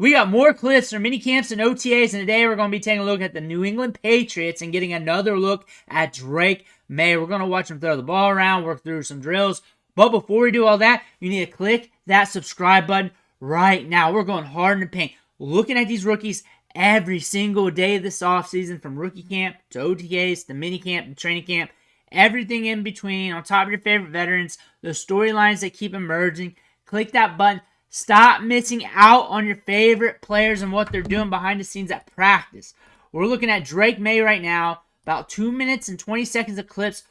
We got more clips from minicamps and OTAs, and today we're going to be taking a look at the New England Patriots and getting another look at Drake Maye. We're going to watch him throw the ball around, work through some drills. But before we do all that, you need to click that subscribe button right now. We're going hard in the paint, looking at these rookies every single day this offseason, from rookie camp to OTAs to minicamp and training camp, everything in between, on top of your favorite veterans, the storylines that keep emerging. Click that button. Stop missing out on your favorite players and what they're doing behind the scenes at practice. We're looking at Drake Maye right now, about 2 minutes and 20 seconds of clips.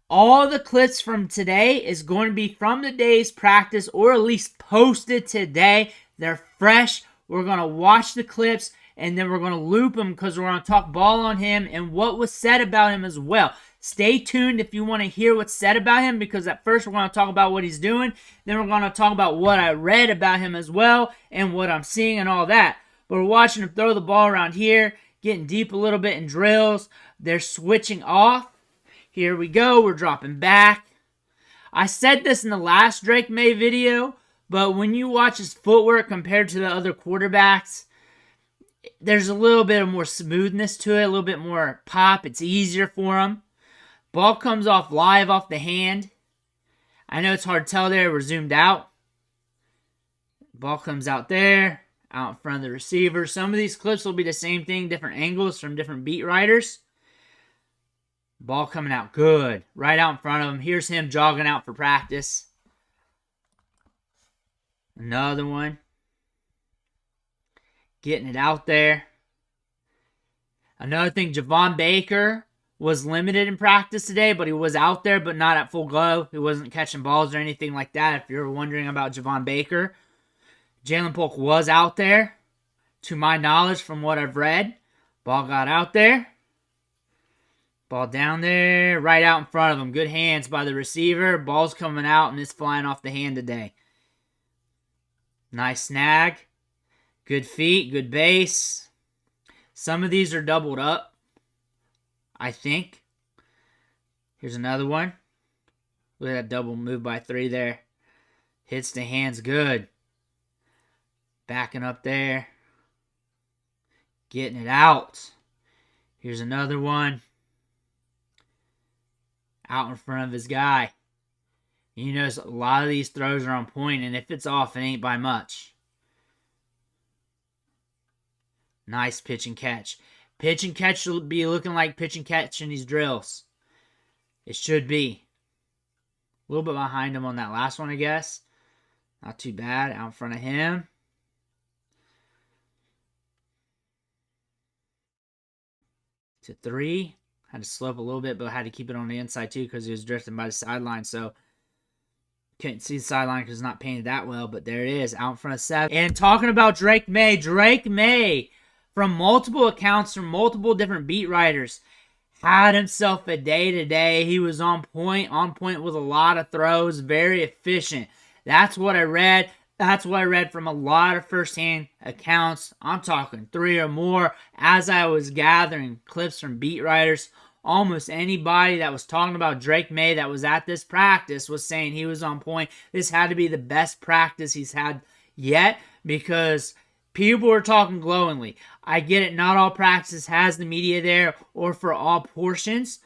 All the clips from today is going to be from the day's practice, or at least posted today. They're fresh. We're going to watch the clips, and then we're going to loop them because we're going to talk ball on him and what was said about him as well. Stay tuned if you want to hear what's said about him, because at first we're going to talk about what he's doing. Then we're going to talk about what I read about him as well and what I'm seeing and all that. But we're watching him throw the ball around here, getting deep a little bit in drills. They're switching off. Here we go. We're dropping back. I said this in the last Drake Maye video, but when you watch his footwork compared to the other quarterbacks, there's a little bit of more smoothness to it, a little bit more pop. It's easier for him. Ball comes off live off the hand. I know it's hard to tell there. We're zoomed out. Ball comes out there, out in front of the receiver. Some of these clips will be the same thing, different angles from different beat writers. Ball coming out good, right out in front of him. Here's him jogging out for practice. Another one. Getting it out there. Another thing, Javon Baker was limited in practice today, but he was out there, but not at full go. He wasn't catching balls or anything like that, if you're wondering about Javon Baker. Polk was out there, to my knowledge, from what I've read. Ball got out there. Ball down there, right out in front of him. Good hands by the receiver. Ball's coming out, and it's flying off the hand today. Nice snag. Good feet, good base. Some of these are doubled up, I think. Here's another one. Look at that double move by 3 there. Hits the hands good. Backing up there. Getting it out. Here's another one. Out in front of his guy. You notice a lot of these throws are on point, and if it's off, it ain't by much. Nice pitch and catch. Pitch and catch should be looking like pitch and catch in these drills. It should be. A little bit behind him on that last one, I guess. Not too bad. Out in front of him. To 3. Had to slope a little bit, but had to keep it on the inside too because he was drifting by the sideline. So couldn't see the sideline because it's not painted that well. But there it is, out in front of 7. And talking about Drake Maye, from multiple accounts, from multiple different beat writers, had himself a day today. He was on point with a lot of throws, very efficient. That's what I read. That's what I read from a lot of first-hand accounts. I'm talking 3 or more as I was gathering clips from beat writers. Almost anybody that was talking about Drake Maye that was at this practice was saying he was on point. This had to be the best practice he's had yet, because people were talking glowingly. I get it, not all practices has the media there or for all portions,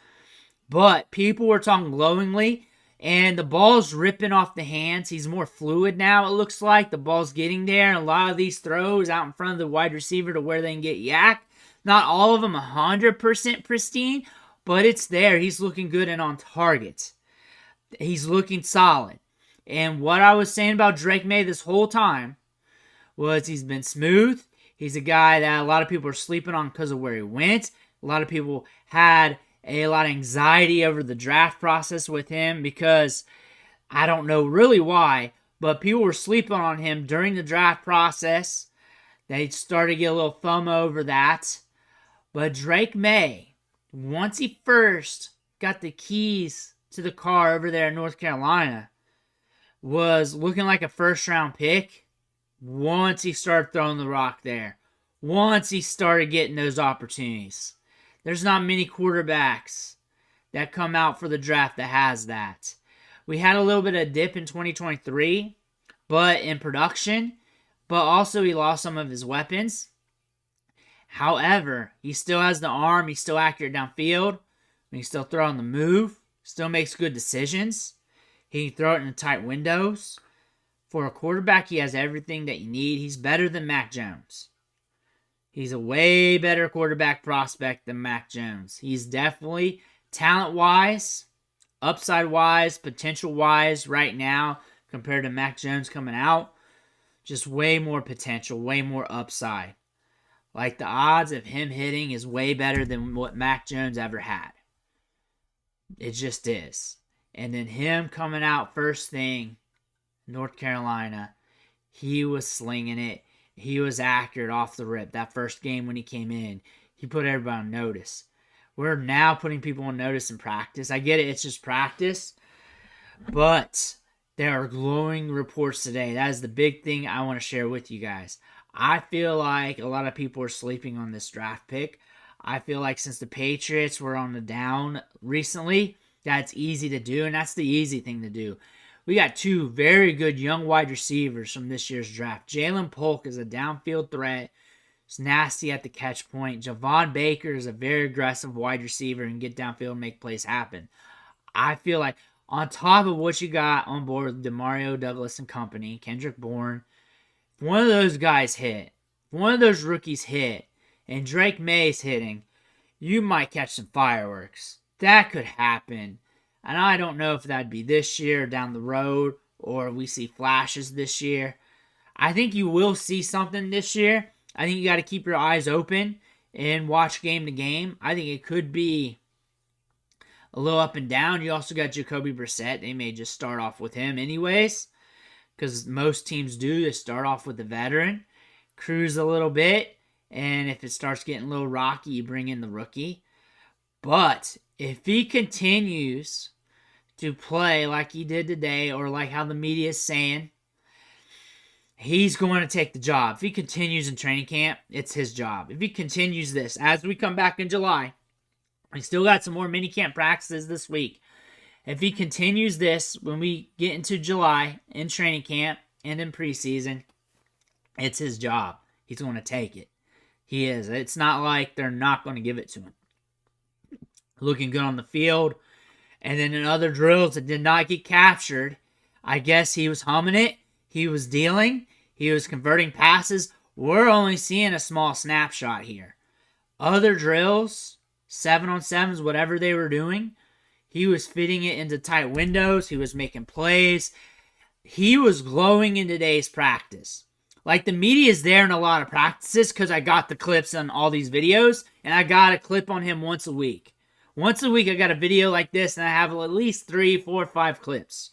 but people were talking glowingly. And the ball's ripping off the hands. He's more fluid now, it looks like. The ball's getting there. And a lot of these throws out in front of the wide receiver to where they can get yacked. Not all of them 100% pristine, but it's there. He's looking good and on target. He's looking solid. And what I was saying about Drake Maye this whole time was he's been smooth. He's a guy that a lot of people are sleeping on because of where he went. A lot of people had a lot of anxiety over the draft process with him because I don't know really why, but people were sleeping on him during the draft process. They started to get a little FOMO over that. But Drake Maye, once he first got the keys to the car over there in North Carolina, was looking like a first-round pick once he started throwing the rock there. Once he started getting those opportunities. There's not many quarterbacks that come out for the draft that has that. We had a little bit of dip in 2023, but in production, but also he lost some of his weapons. However, he still has the arm. He's still accurate downfield. He's still throwing the move. Still makes good decisions. He can throw it in tight windows. For a quarterback, he has everything that you need. He's better than Mac Jones. He's a way better quarterback prospect than Mac Jones. He's definitely talent-wise, upside-wise, potential-wise right now compared to Mac Jones coming out. Just way more potential, way more upside. Like the odds of him hitting is way better than what Mac Jones ever had. It just is. And then him coming out first thing, North Carolina, he was slinging it. He was accurate off the rip. That first game when he came in, he put everybody on notice. We're now putting people on notice in practice. I get it, it's just practice. But there are glowing reports today. That is the big thing I want to share with you guys. I feel like a lot of people are sleeping on this draft pick. I feel like since the Patriots were on the down recently, that's easy to do, and that's the easy thing to do. We got two very good young wide receivers from this year's draft. Jalen Polk is a downfield threat. He's nasty at the catch point. Javon Baker is a very aggressive wide receiver and get downfield and make plays happen. I feel like on top of what you got on board with Demario Douglas and company, Kendrick Bourne, if one of those guys hit, if one of those rookies hit, and Drake Maye's hitting, you might catch some fireworks. That could happen. And I don't know if that'd be this year or down the road, or we see flashes this year. I think you will see something this year. I think you got to keep your eyes open and watch game to game. I think it could be a little up and down. You also got Jacoby Brissett. They may just start off with him anyways, because most teams do. They start off with the veteran, cruise a little bit, and if it starts getting a little rocky, you bring in the rookie. But if he continues to play like he did today, or like how the media is saying, he's going to take the job. If he continues in training camp, it's his job. If he continues this, as we come back in July, we still got some more minicamp practices this week. If he continues this when we get into July in training camp and in preseason, it's his job. He's going to take it. He is. It's not like they're not going to give it to him. Looking good on the field. And then in other drills that did not get captured, I guess he was humming it. He was dealing. He was converting passes. We're only seeing a small snapshot here. Other drills, 7-on-7s, whatever they were doing, he was fitting it into tight windows. He was making plays. He was glowing in today's practice. Like, the media is there in a lot of practices because I got the clips on all these videos, and I got a clip on him once a week. Once a week, I got a video like this, and I have at least 3, 4, 5 clips.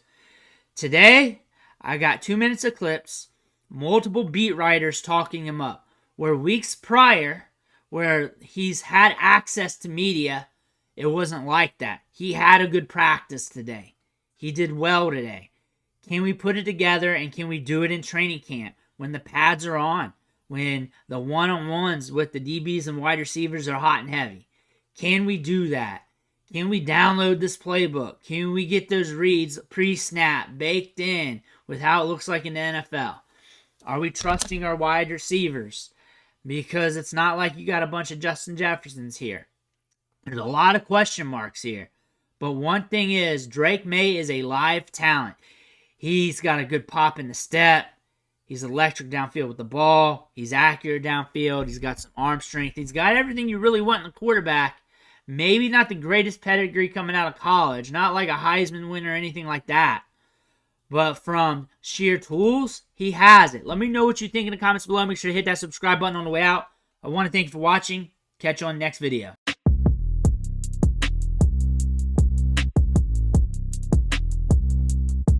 Today, I got 2 minutes of clips, multiple beat writers talking him up. Where weeks prior, where he's had access to media, it wasn't like that. He had a good practice today. He did well today. Can we put it together, and can we do it in training camp when the pads are on, when the one-on-ones with the DBs and wide receivers are hot and heavy? Can we do that? Can we download this playbook? Can we get those reads pre-snap, baked in with how it looks like in the NFL? Are we trusting our wide receivers? Because it's not like you got a bunch of Justin Jeffersons here. There's a lot of question marks here. But one thing is, Drake Maye is a live talent. He's got a good pop in the step. He's electric downfield with the ball. He's accurate downfield. He's got some arm strength. He's got everything you really want in a quarterback. Maybe not the greatest pedigree coming out of college. Not like a Heisman winner or anything like that. But from sheer tools, he has it. Let me know what you think in the comments below. Make sure to hit that subscribe button on the way out. I want to thank you for watching. Catch you on the next video.